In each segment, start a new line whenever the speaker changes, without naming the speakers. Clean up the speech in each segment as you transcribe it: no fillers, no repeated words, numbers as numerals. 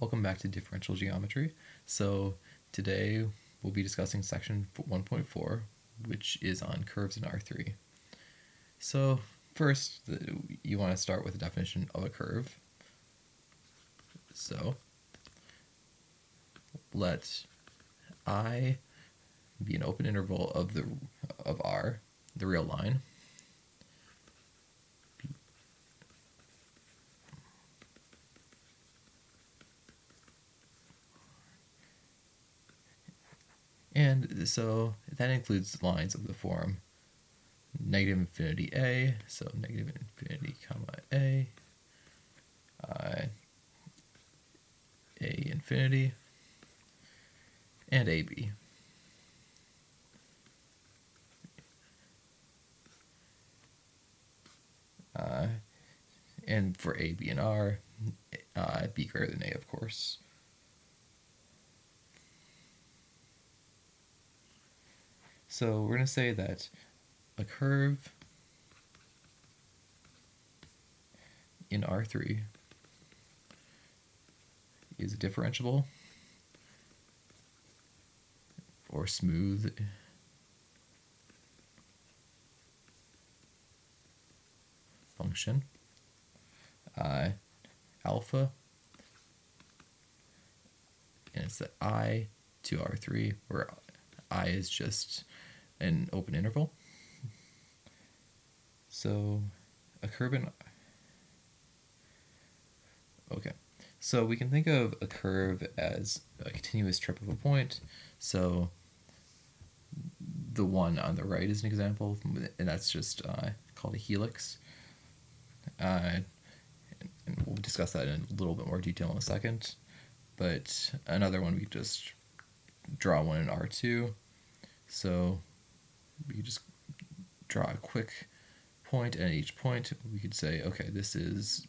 Welcome back to Differential Geometry. So today we'll be discussing section 1.4, which is on curves in R3. So first, you want to start with a definition of a curve. So let I be an open interval of R, the real line. And so that includes lines of the form negative infinity a, so negative infinity comma a infinity, and ab. And for a, b, and r, b greater than a, of course. So we're going to say that a curve in R3 is a differentiable or smooth function alpha, and it's the I to R3, where I is just an open interval. So a curve in... Okay, so we can think of a curve as a continuous strip of a point. So the one on the right is an example, and that's just called a helix. And we'll discuss that in a little bit more detail in a second. But another one, we just draw one in R2. So we just draw a quick point, and at each point we could say, okay, this is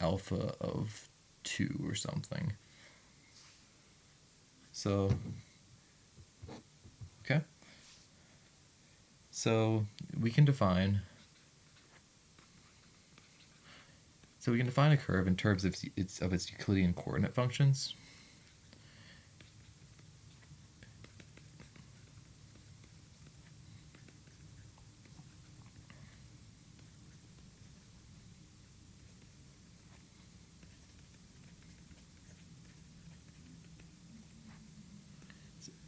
alpha of 2 or something. So, okay. So we can define a curve in terms of its Euclidean coordinate functions.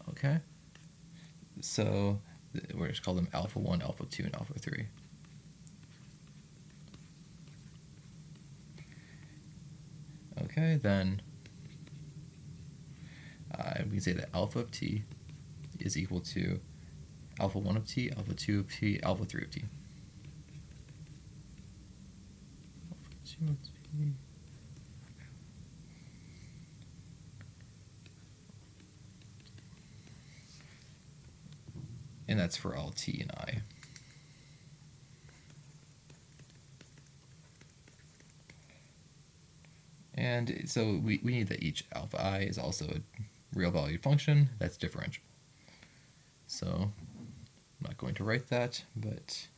Okay. So we're just call them alpha 1, alpha 2, and alpha 3. Okay, then we can say that alpha of t is equal to alpha 1 of t, alpha 2 of t, alpha 3 of t. Alpha 2 of t. And that's for all t and I. And so we need that each alpha I is also a real valued function that's differentiable. So I'm not going to write that, but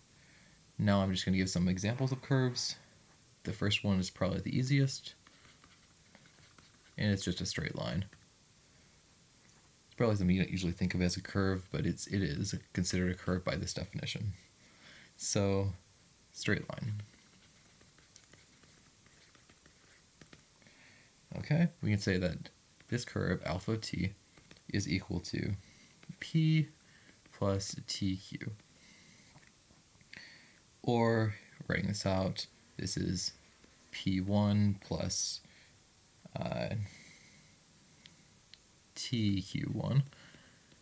now I'm just going to give some examples of curves. The first one is probably the easiest, and it's just a straight line. It's probably something you don't usually think of as a curve, but it is considered a curve by this definition. So, straight line. Okay, we can say that this curve, alpha of t, is equal to p plus tq. Or, writing this out, this is p1 plus tq1,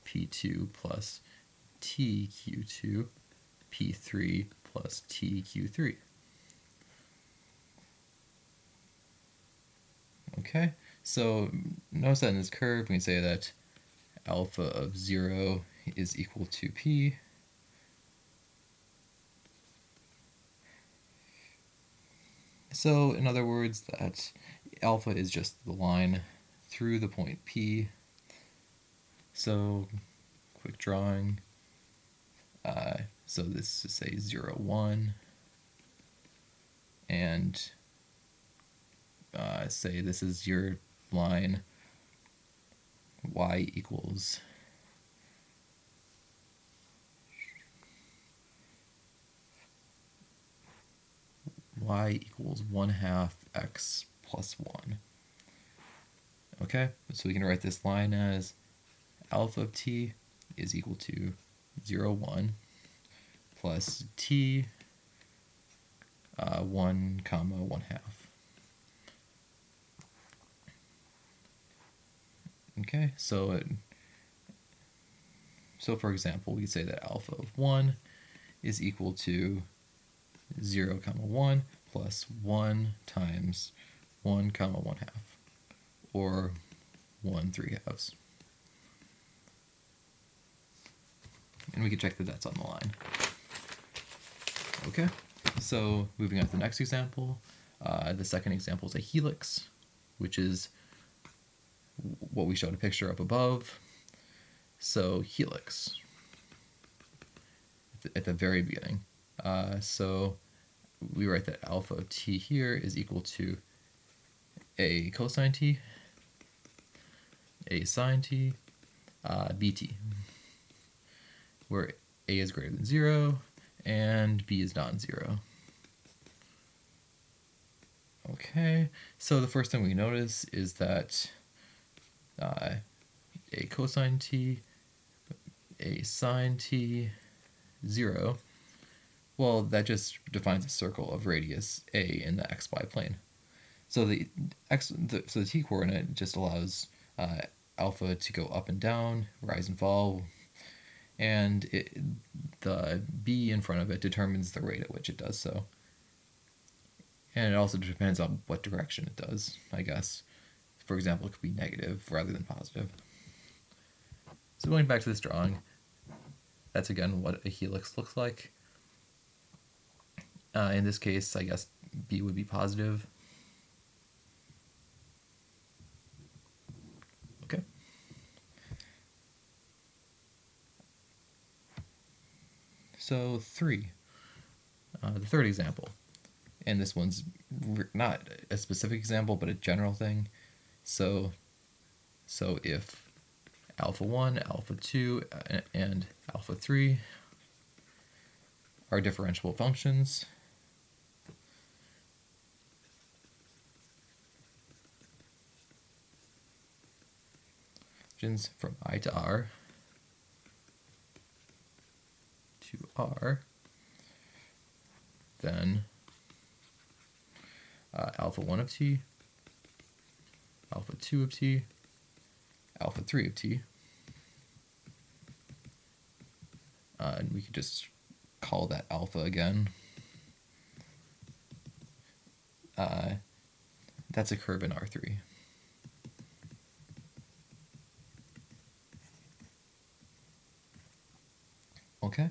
p2 plus tq2, p3 plus tq3. Okay, so notice that in this curve we can say that alpha of 0 is equal to p. So in other words, that alpha is just the line through the point P. So quick drawing. So this is say 0, 1. And say this is your line y equals y equals 1/2 x plus 1. Okay, so we can write this line as alpha of t is equal to 0, 1 plus t 1 comma 1/2. Okay, so for example, we say that alpha of 1 is equal to 0 comma 1 plus 1 times 1 comma 1/2, or 1 3/2. And we can check that that's on the line. Okay, so moving on to the next example. The second example is a helix, which is what we showed a picture of above. So helix, at the very beginning. So we write that alpha of t here is equal to a cosine t, a sine t, bt, where a is greater than 0 and b is non-zero. Okay, so the first thing we notice is that a cosine t, a sine t, 0, well, that just defines a circle of radius a in the xy plane. So the t coordinate just allows alpha to go up and down, rise and fall, and the b in front of it determines the rate at which it does so. And it also depends on what direction it does, I guess. For example, it could be negative rather than positive. So going back to this drawing, that's again what a helix looks like. In this case, I guess b would be positive. Okay. So 3, the third example. And this one's not a specific example, but a general thing. So if alpha 1, alpha 2, and alpha 3 are differentiable functions, from I to R to R, then alpha 1 of t, alpha 2 of t, alpha 3 of t, and we could just call that alpha again. That's a curve in R3. Okay.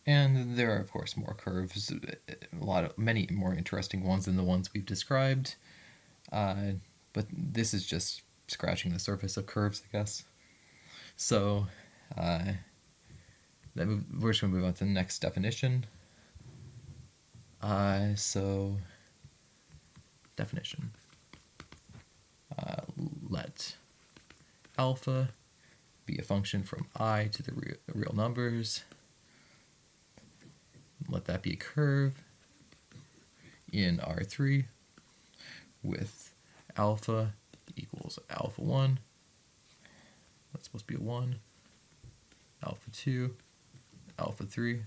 And there are, of course, more curves, many more interesting ones than the ones we've described. But this is just scratching the surface of curves, I guess. So we're just going to move on to the next definition. So definition. Let alpha be a function from I to the real numbers. Let that be a curve in R3 with alpha equals alpha 1. That's supposed to be a 1. Alpha 2, alpha 3.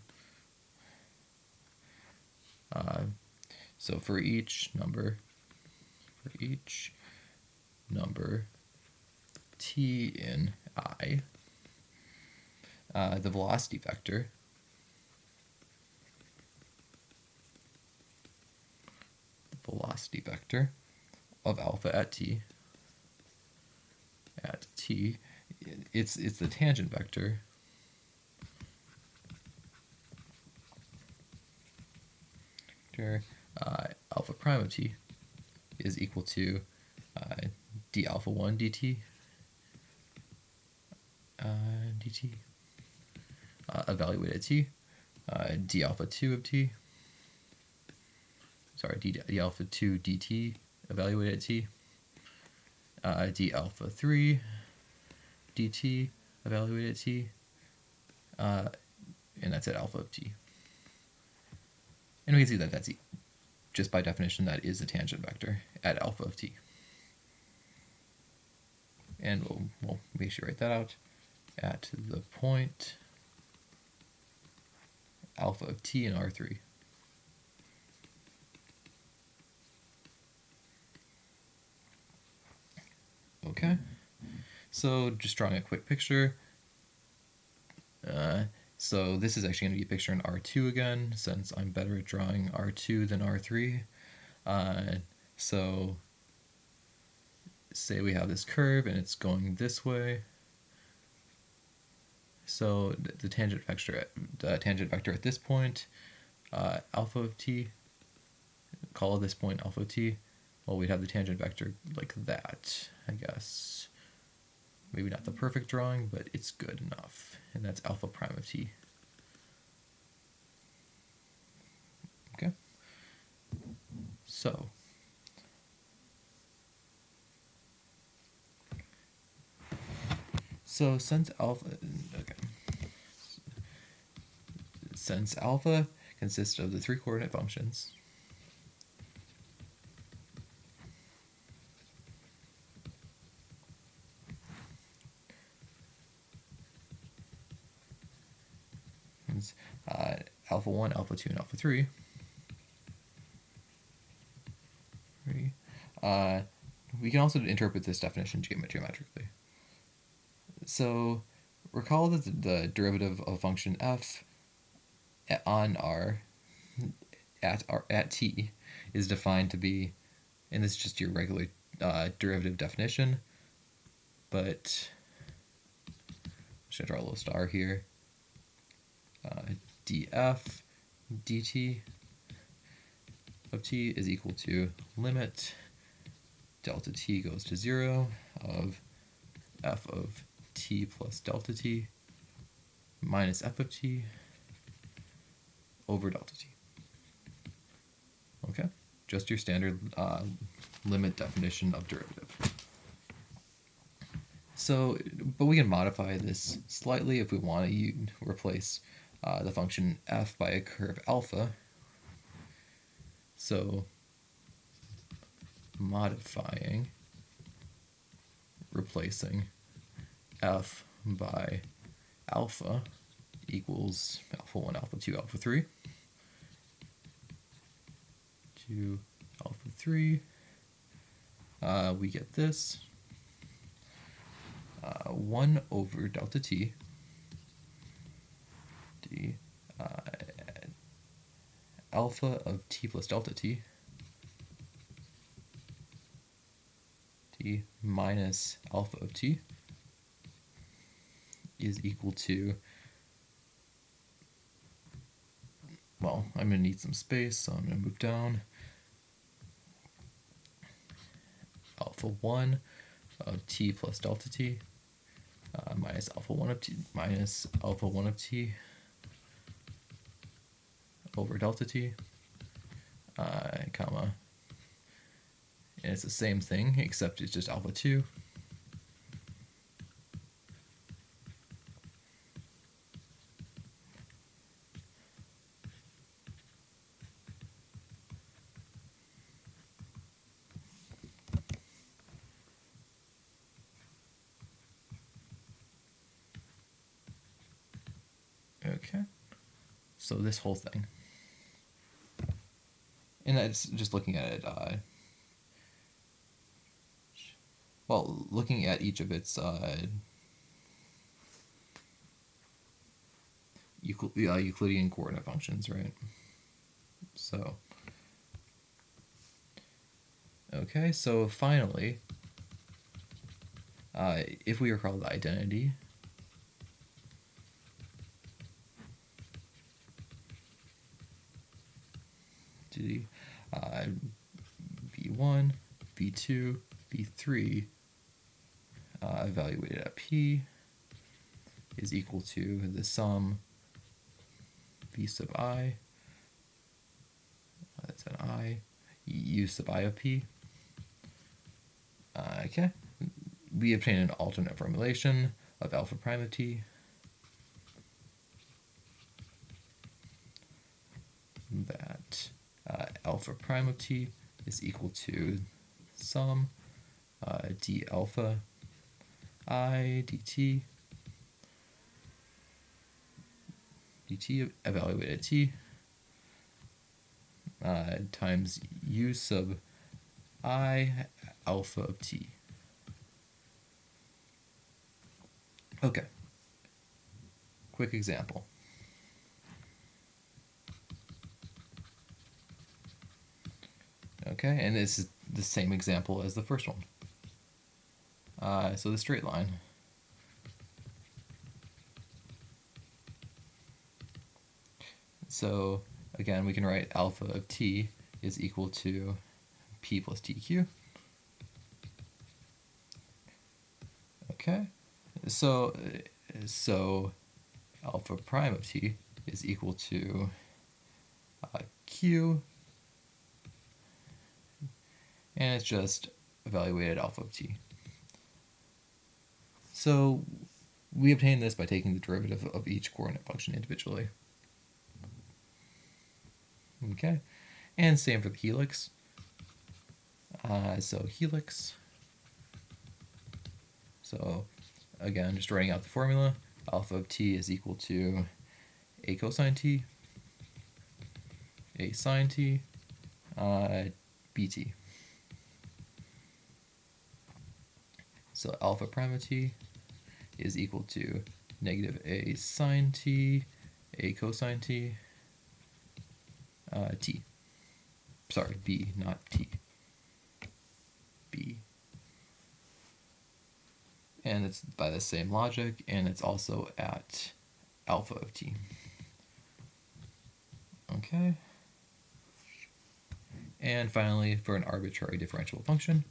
So for each number t in I, the velocity vector of alpha at t it's the tangent vector alpha prime of t is equal to d alpha 1 dt evaluated at t, d alpha 2 of t, d alpha 2 dt evaluated at t, d alpha 3 dt evaluated at t, and that's at alpha of t. And we can see that that's just by definition that is a tangent vector at alpha of t. And we'll make sure to write that out at the point alpha of t in R3. Okay, so just drawing a quick picture. So this is actually going to be a picture in R2 again, since I'm better at drawing R2 than R3. So say we have this curve and it's going this way. So the tangent vector at this point, alpha of t, call this point alpha of t. Well, we'd have the tangent vector like that, I guess. Maybe not the perfect drawing, but it's good enough. And that's alpha prime of t. Okay. So since alpha consists of the three coordinate functions, alpha 1, alpha 2, and alpha 3. We can also interpret this definition geometrically. So recall that the derivative of function f on r at t is defined to be, and this is just your regular derivative definition, but I'm just going to draw a little star here. Df dt of t is equal to limit delta t goes to 0 of f of t plus delta t minus f of t over delta t. Okay, just your standard limit definition of derivative. So, but we can modify this slightly if we want to replace the function f by a curve alpha. So modifying, replacing f by alpha equals alpha 1, alpha 2, alpha 3. To alpha 3, we get this 1 over delta t d alpha of t plus delta t t minus alpha of t is equal to, well, I'm going to need some space, so I'm going to move down. Alpha 1 of t plus delta t minus alpha 1 of t minus alpha 1 of t over delta t, comma, and it's the same thing except it's just alpha 2 okay, so this whole thing, and that's just looking at it well, looking at each of its Euclidean coordinate functions, right? So, okay, so finally, if we recall the identity, v1, v2, v3 evaluated at p is equal to the sum v sub I, that's an I, u sub I of p. Okay, we obtain an alternate formulation of alpha prime of t that alpha prime of t is equal to sum d alpha I dt evaluated at t times u sub I alpha of t. Okay, quick example. Okay, and this is the same example as the first one. So the straight line. So again, we can write alpha of t is equal to p plus tq. Okay, so alpha prime of t is equal to q, and it's just evaluated alpha of t. So we obtain this by taking the derivative of each coordinate function individually. Okay, and same for the helix. So helix. So again, just writing out the formula, alpha of t is equal to a cosine t, a sine t, bt. So alpha prime of t is equal to negative a sine t, a cosine t, t. Sorry, b, not t. B. And it's by the same logic, and it's also at alpha of t. Okay. And finally, for an arbitrary differentiable function,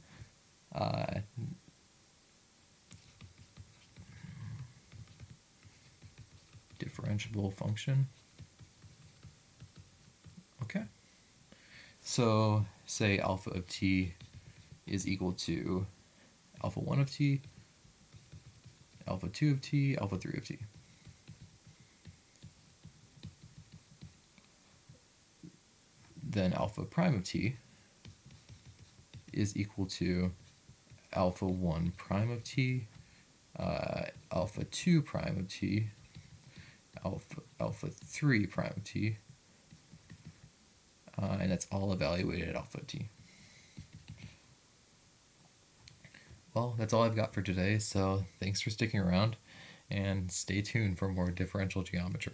differentiable function. Okay. So say alpha of t is equal to alpha 1 of t, alpha 2 of t, alpha 3 of t. Then alpha prime of t is equal to alpha 1 prime of t, alpha 2 prime of t, alpha 3 prime of t, and that's all evaluated at alpha t. Well, that's all I've got for today, so thanks for sticking around, and stay tuned for more differential geometry.